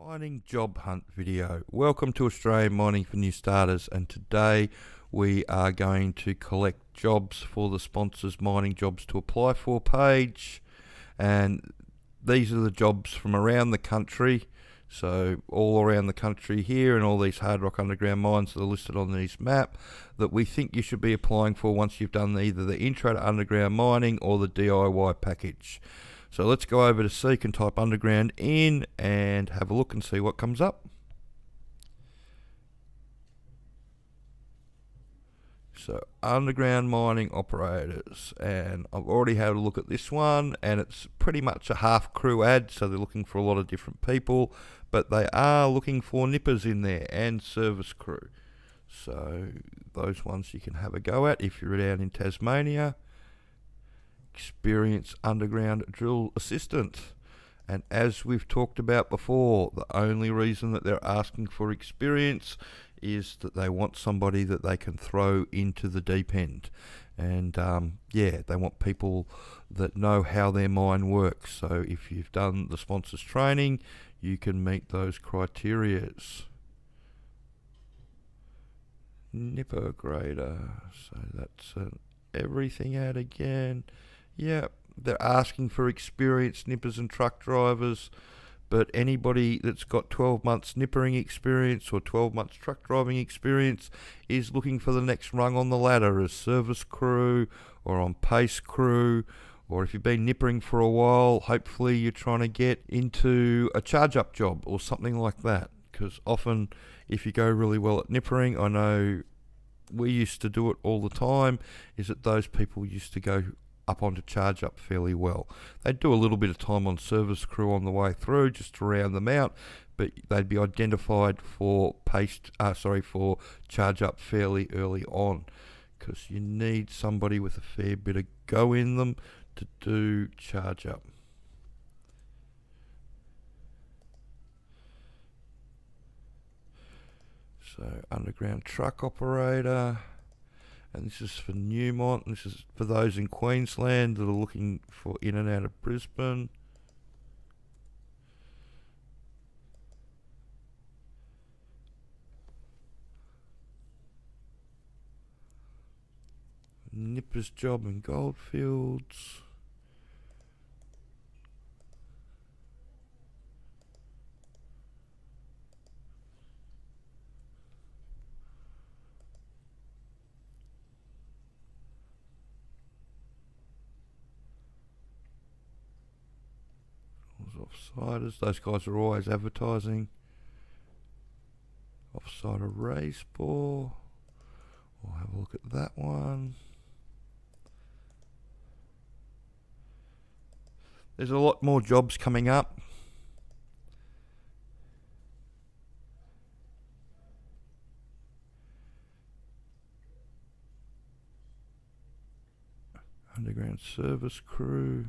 Mining job hunt video. Welcome to Australian Mining for New Starters, and today we are going to collect jobs for the sponsors Mining Jobs to Apply For page, and these are the jobs from around the country, so all around the country here, and all these hard rock underground mines that are listed on this map that we think you should be applying for once you've done either the intro to underground mining or the DIY package. So let's go over to Seek and type underground in and have a look and see what comes up. So underground mining operators, and I've already had a look at this one, and it's pretty much a half crew ad, so they're looking for a lot of different people, but they are looking for nippers in there and service crew. So those ones you can have a go at if you're down in Tasmania. Experienced underground drill assistant, and as we've talked about before, the only reason that they're asking for experience is that they want somebody that they can throw into the deep end, and yeah, they want people that know how their mine works. So if you've done the sponsors training, you can meet those criterias. Nipper grader, so that's everything out again. Yeah, they're asking for experienced nippers and truck drivers, but anybody that's got 12 months nippering experience or 12 months truck driving experience is looking for the next rung on the ladder as service crew or on pace crew, or if you've been nippering for a while, hopefully you're trying to get into a charge up job or something like that, because often if you go really well at nippering, I know we used to do it all the time, is that those people used to go up onto charge up fairly well. They'd do a little bit of time on service crew on the way through just to round them out, but they'd be identified for for charge up fairly early on, because you need somebody with a fair bit of go in them to do charge up. So underground truck operator. And this is for Newmont, and this is for those in Queensland that are looking for in and out of Brisbane. Nipper's job in Goldfields. Offsiders, those guys are always advertising. Offsider race bore, we'll have a look at that one. There's a lot more jobs coming up. Underground service crew.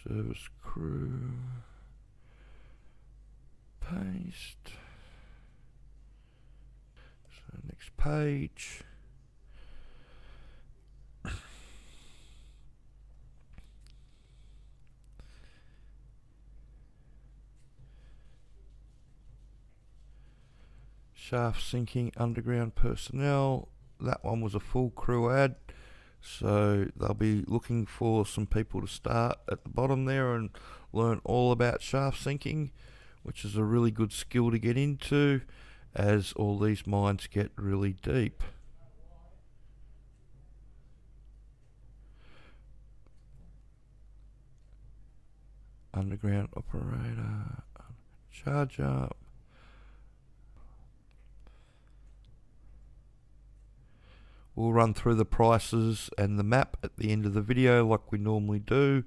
Service crew, paste. So next page. Shaft sinking underground personnel. That one was a full crew ad. So they'll be looking for some people to start at the bottom there and learn all about shaft sinking, which is a really good skill to get into as all these mines get really deep. Underground operator, charge up. We'll run through the prices and the map at the end of the video like we normally do.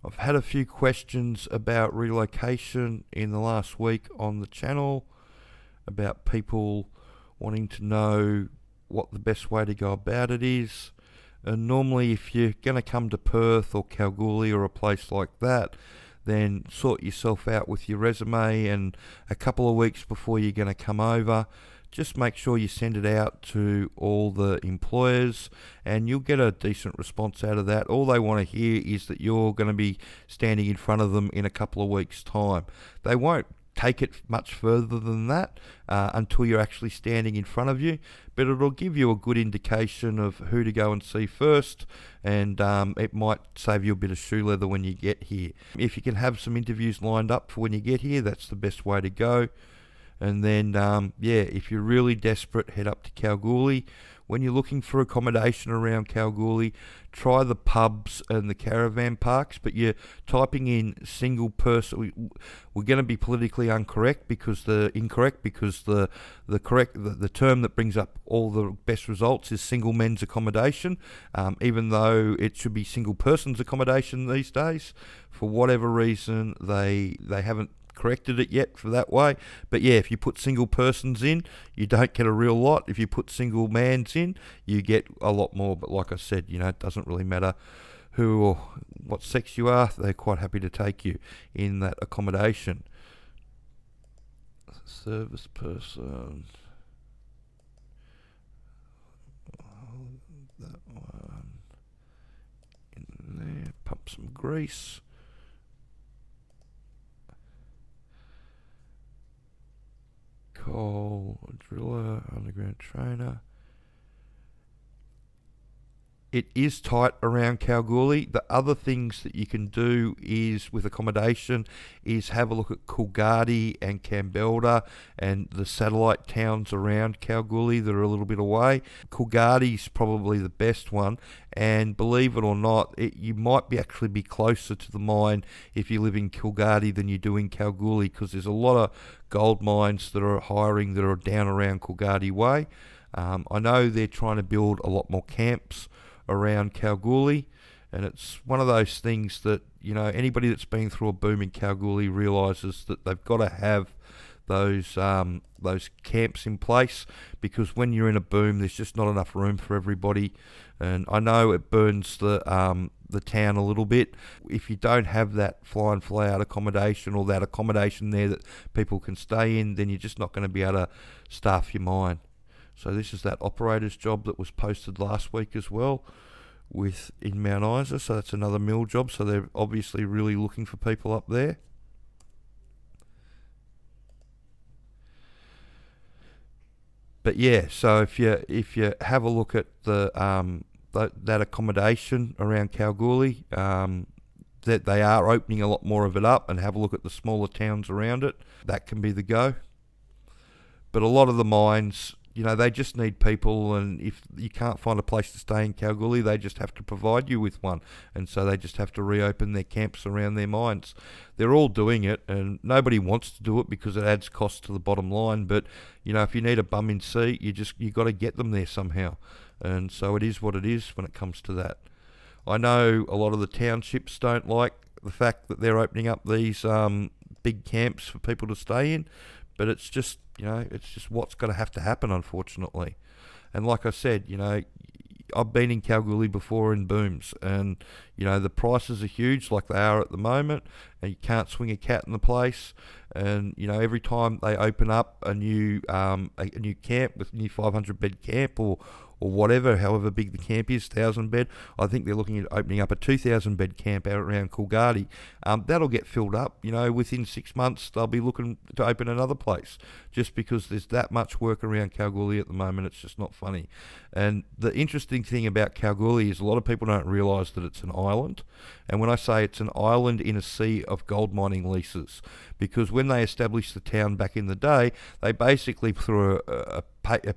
I've had a few questions about relocation in the last week on the channel, about people wanting to know what the best way to go about it is. And normally if you're going to come to Perth or Kalgoorlie or a place like that, then sort yourself out with your resume, and a couple of weeks before you're going to come over, just make sure you send it out to all the employers, and you'll get a decent response out of that. All they want to hear is that you're going to be standing in front of them in a couple of weeks' time. They won't take it much further than that until you're actually standing in front of you, but it'll give you a good indication of who to go and see first, and it might save you a bit of shoe leather when you get here. If you can have some interviews lined up for when you get here, that's the best way to go. And then yeah, if you're really desperate, head up to Kalgoorlie. When you're looking for accommodation around Kalgoorlie, try the pubs and the caravan parks, but you're typing in single person. We're going to be politically incorrect because the term that brings up all the best results is single men's accommodation, even though it should be single person's accommodation these days. For whatever reason, they haven't corrected it yet for that way. But yeah, if you put single persons in, you don't get a real lot. If you put single mans in, you get a lot more. But like I said, it doesn't really matter who or what sex you are. They're quite happy to take you in that accommodation. Service person, that one in there. Pump some grease. Coal driller, underground trainer. It is tight around Kalgoorlie. The other things that you can do is with accommodation is have a look at Coolgardie and Campbelda and the satellite towns around Kalgoorlie that are a little bit away. Coolgardie's probably the best one, and believe it or not, you might actually be closer to the mine if you live in Coolgardie than you do in Kalgoorlie, because there's a lot of gold mines that are hiring that are down around Coolgardie way. I know they're trying to build a lot more camps around Kalgoorlie, and it's one of those things that anybody that's been through a boom in Kalgoorlie realises that they've got to have those camps in place, because when you're in a boom, there's just not enough room for everybody. And I know it burns the town a little bit. If you don't have that fly and fly out accommodation, or that accommodation there that people can stay in, then you're just not going to be able to staff your mine. So this is that operator's job that was posted last week as well in Mount Isa. So that's another mill job. So they're obviously really looking for people up there. But yeah, so if you have a look at that accommodation around Kalgoorlie, that they are opening a lot more of it up, and have a look at the smaller towns around it, that can be the go. But a lot of the mines, they just need people, and if you can't find a place to stay in Kalgoorlie, they just have to provide you with one, and so they just have to reopen their camps around their mines. They're all doing it, and nobody wants to do it because it adds cost to the bottom line, but if you need a bum in seat, you got to get them there somehow, and so it is what it is when it comes to that. I know a lot of the townships don't like the fact that they're opening up these big camps for people to stay in, but it's just what's got to have to happen, unfortunately. And like I said, I've been in Kalgoorlie before in booms, and the prices are huge like they are at the moment, and you can't swing a cat in the place. And every time they open up a new camp, with a new 500 bed camp or whatever, however big the camp is, 1,000 bed. I think they're looking at opening up a 2,000 bed camp out around Coolgardie. That'll get filled up. Within 6 months they'll be looking to open another place, just because there's that much work around Kalgoorlie at the moment. It's just not funny. And the interesting thing about Kalgoorlie is a lot of people don't realise that it's an island. And when I say it's an island in a sea of gold mining leases, because when they established the town back in the day, they basically threw a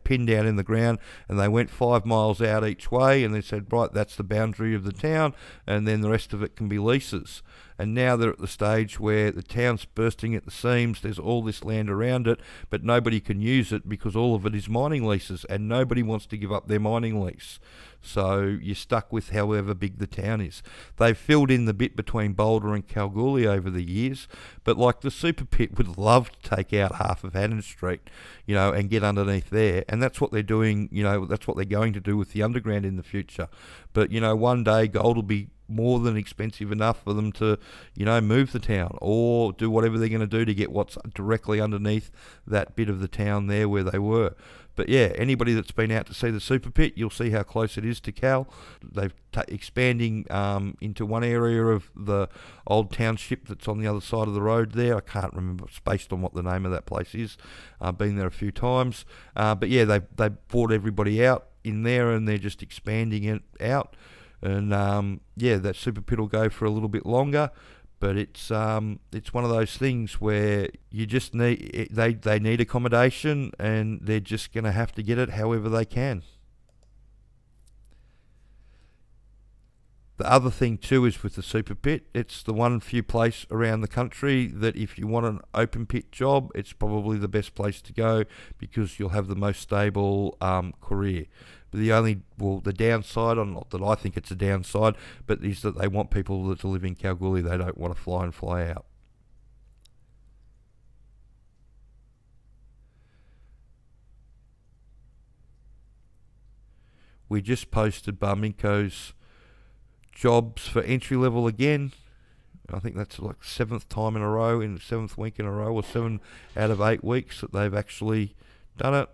pin down in the ground, and they went 5 miles out each way, and they said, right, that's the boundary of the town, and then the rest of it can be leases. And now they're at the stage where the town's bursting at the seams. There's all this land around it, but nobody can use it because all of it is mining leases, and nobody wants to give up their mining lease. So you're stuck with however big the town is. They've filled in the bit between Boulder and Kalgoorlie over the years, but like the super pit would love to take out half of Hannon Street, and get underneath there. And that's what they're doing, that's what they're going to do with the underground in the future. But, one day gold will be more than expensive enough for them to, move the town or do whatever they're going to do to get what's directly underneath that bit of the town there where they were. But yeah, anybody that's been out to see the super pit, you'll see how close it is to Cal. They've expanding into one area of the old township that's on the other side of the road there. I can't remember. It's based on what the name of that place is. I've been there a few times. But yeah, they brought everybody out in there and they're just expanding it out. And yeah, that super pit will go for a little bit longer. But it's one of those things where you just need they need accommodation and they're just going to have to get it however they can. The other thing too is with the super pit, it's the one few place around the country that if you want an open pit job, it's probably the best place to go because you'll have the most stable career. But the downside, or not that I think it's a downside, but is that they want people to live in Kalgoorlie. They don't want to fly in, fly out. We just posted Barminco's jobs for entry level again. I think that's like 7th time in a row, in the 7th week in a row, or 7 out of 8 weeks that they've actually done it.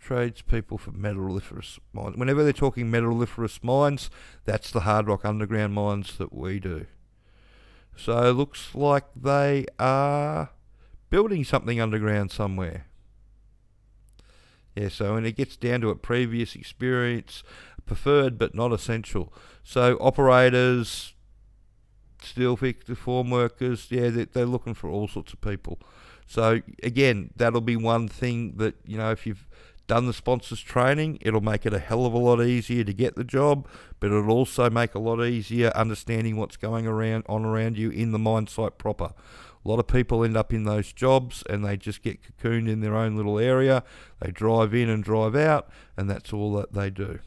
Tradespeople for metalliferous mines. Whenever they're talking metalliferous mines, that's the hard rock underground mines that we do. So it looks like they are building something underground somewhere. Yeah, so when it gets down to a previous experience, preferred but not essential. So operators, steel fixer, form workers, yeah, they're looking for all sorts of people. So again, that'll be one thing that, if you've done the sponsors training, it'll make it a hell of a lot easier to get the job, but it'll also make a lot easier understanding what's going on around you in the mine site proper. A lot of people end up in those jobs and they just get cocooned in their own little area. They drive in and drive out, and that's all that they do,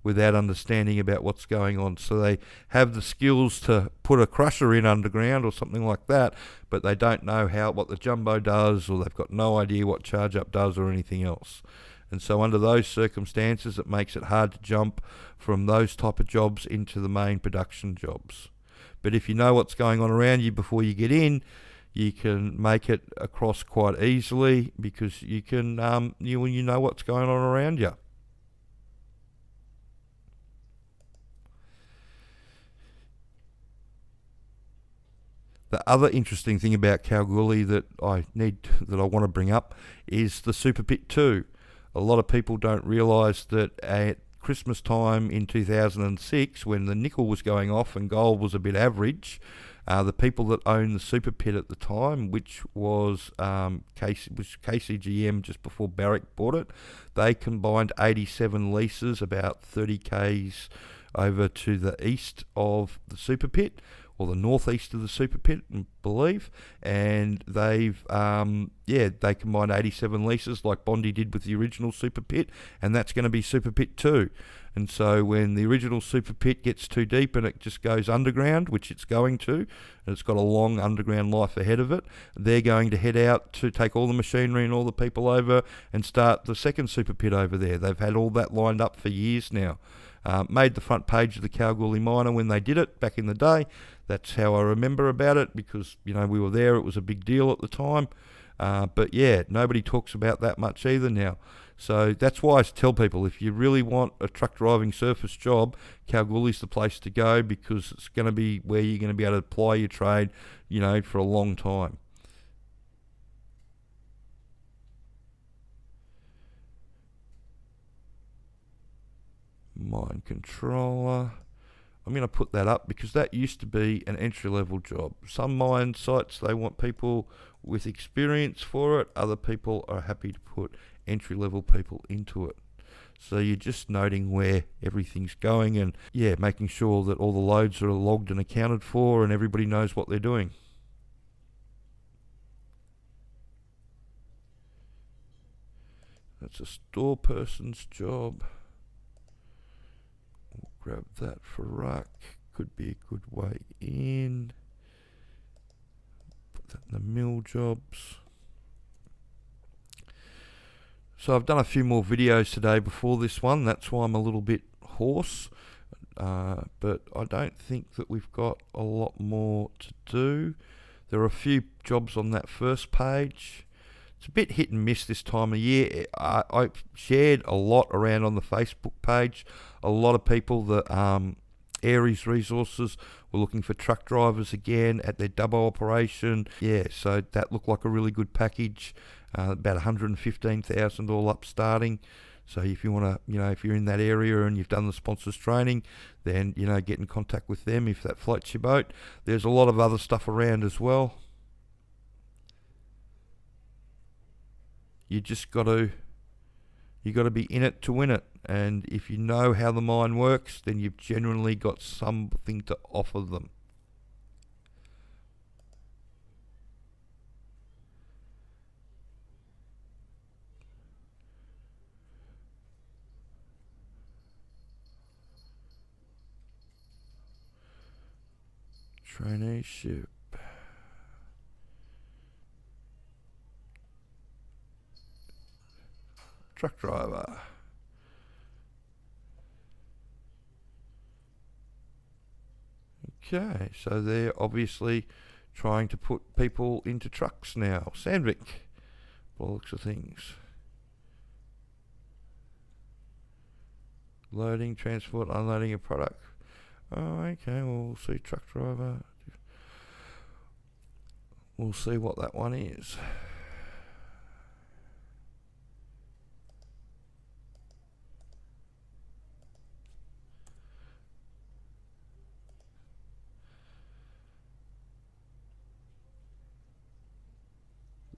without understanding about what's going on. So they have the skills to put a crusher in underground or something like that, but they don't know what the jumbo does, or they've got no idea what charge up does or anything else. And so under those circumstances, it makes it hard to jump from those type of jobs into the main production jobs. But if you know what's going on around you before you get in, you can make it across quite easily because you can you know what's going on around you. The other interesting thing about Kalgoorlie that I want to bring up is the Super Pit 2. A lot of people don't realise that at Christmas time in 2006, when the nickel was going off and gold was a bit average, the people that owned the Super Pit at the time, which was KCGM just before Barrick bought it, they combined 87 leases, about 30 k's over to the east of the Super Pit, or the northeast of the Super Pit, I believe, and they've they combined 87 leases like Bondi did with the original Super Pit, and that's going to be Super Pit 2. And so when the original Super Pit gets too deep and it just goes underground, which it's going to, and it's got a long underground life ahead of it, they're going to head out to take all the machinery and all the people over and start the second Super Pit over there. They've had all that lined up for years now. Made the front page of the Kalgoorlie Miner when they did it back in the day. That's how I remember about it, because we were there. It was a big deal at the time. But yeah, nobody talks about that much either now. So that's why I tell people, if you really want a truck driving surface job, Kalgoorlie's the place to go, because it's going to be where you're going to be able to apply your trade, for a long time. Mine controller. I'm going to put that up because that used to be an entry-level job. Some mine sites, they want people with experience for it. Other people are happy to put entry-level people into it. So you're just noting where everything's going and, yeah, making sure that all the loads are logged and accounted for and everybody knows what they're doing. That's a store person's job. Grab that for ruck. Could be a good way in. Put that in the mill jobs. So I've done a few more videos today before this one, that's why I'm a little bit hoarse, but I don't think that we've got a lot more to do. There are a few jobs on that first page. It's a bit hit and miss this time of year. I shared a lot around on the Facebook page. A lot of people that Aries Resources were looking for truck drivers again at their Dubbo operation. Yeah, so that looked like a really good package. About 115,000 all up starting. So if you want to, if you're in that area and you've done the sponsors training, then, get in contact with them if that floats your boat. There's a lot of other stuff around as well. You just got to be in it to win it. And if you know how the mine works, then you've generally got something to offer them. Traineeship. Truck driver. Okay, so they're obviously trying to put people into trucks now. Sandvik, by the looks of things. Loading, transport, unloading a product. Oh, okay, well, we'll see truck driver. We'll see what that one is.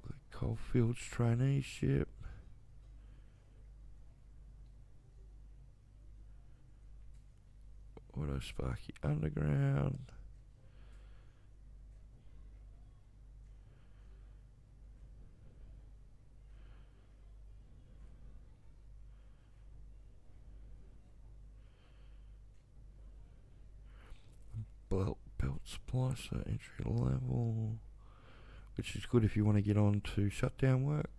The Coalfields traineeship. Auto Sparky Underground. Belt splicer entry level, which is good if you want to get on to shutdown work.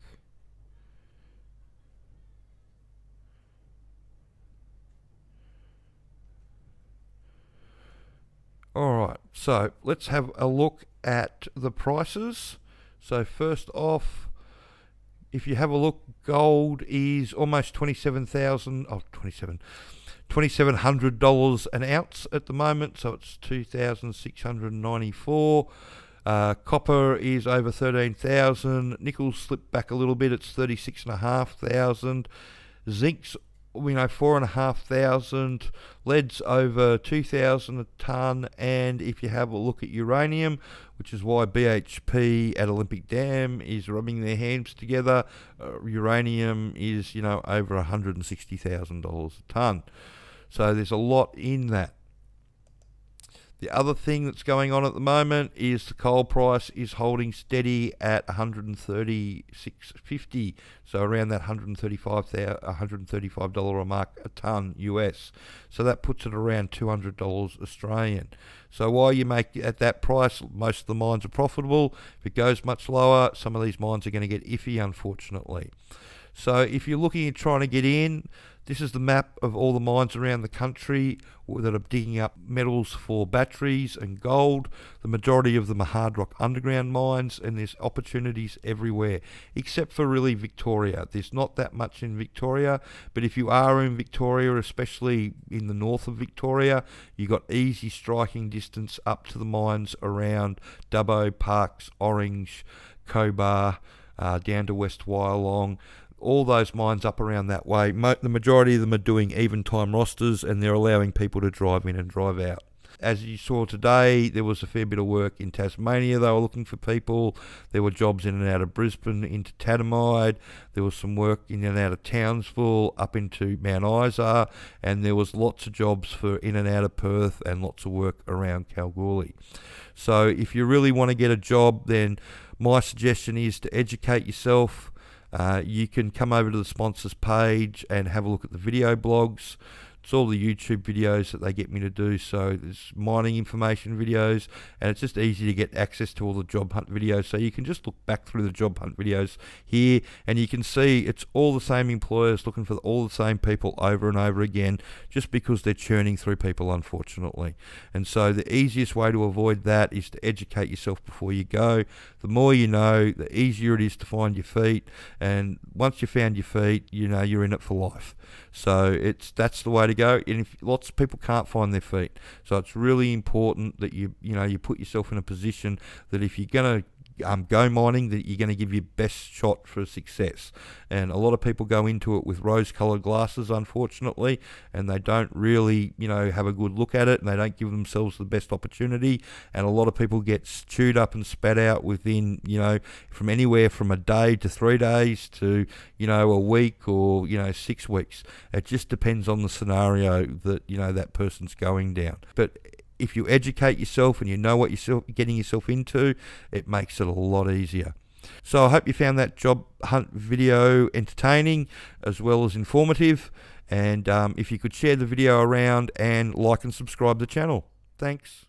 Alright, so let's have a look at the prices. So first off, if you have a look, gold is almost $2,700 an ounce at the moment, so it's 2,694. Copper is over 13,000. Nickel slipped back a little bit, it's 36,500. Zinc's 4,500. Lead's over 2,000 a ton. And if you have a look at uranium, which is why BHP at Olympic Dam is rubbing their hands together, uranium is over $160,000 a ton. So there's a lot in that. The other thing that's going on at the moment is the coal price is holding steady at $136.50, so around that $135 a mark a ton US. So that puts it around $200 Australian. So while you make at that price, most of the mines are profitable. If it goes much lower, some of these mines are going to get iffy, unfortunately. So if you're looking at trying to get in, this is the map of all the mines around the country that are digging up metals for batteries and gold. The majority of them are hard rock underground mines, and there's opportunities everywhere, except for really Victoria. There's not that much in Victoria, but if you are in Victoria, especially in the north of Victoria, you've got easy striking distance up to the mines around Dubbo, Parkes, Orange, Cobar, down to West Wyalong. All those mines up around that way, the majority of them are doing even time rosters, and they're allowing people to drive in and drive out. As you saw today, there was a fair bit of work in Tasmania. They were looking for people. There were jobs in and out of Brisbane into Tatamide. There was some work in and out of Townsville up into Mount Isa, and there was lots of jobs for in and out of Perth, and lots of work around Kalgoorlie. So if you really want to get a job, then my suggestion is to educate yourself. You can come over to the sponsors page and have a look at the video blogs It's all the YouTube videos that they get me to do. So there's mining information videos, and it's just easy to get access to all the job hunt videos. So you can just look back through the job hunt videos here, and you can see it's all the same employers looking for all the same people over and over again, just because they're churning through people, unfortunately. And so the easiest way to avoid that is to educate yourself before you go. The more you know, the easier it is to find your feet, and once you found your feet, you know you're in it for life. So that's the way to go. And if lots of people can't find their feet, so it's really important that you put yourself in a position that if you're going to go mining, that you're going to give your best shot for success. And a lot of people go into it with rose-colored glasses, unfortunately, and they don't really, have a good look at it, and they don't give themselves the best opportunity. And a lot of people get chewed up and spat out within, from anywhere from a day to 3 days to, a week or, 6 weeks. It just depends on the scenario that, that person's going down. But if you educate yourself and you know what you're getting yourself into, it makes it a lot easier. So I hope you found that job hunt video entertaining as well as informative. And if you could share the video around and like and subscribe to the channel. Thanks.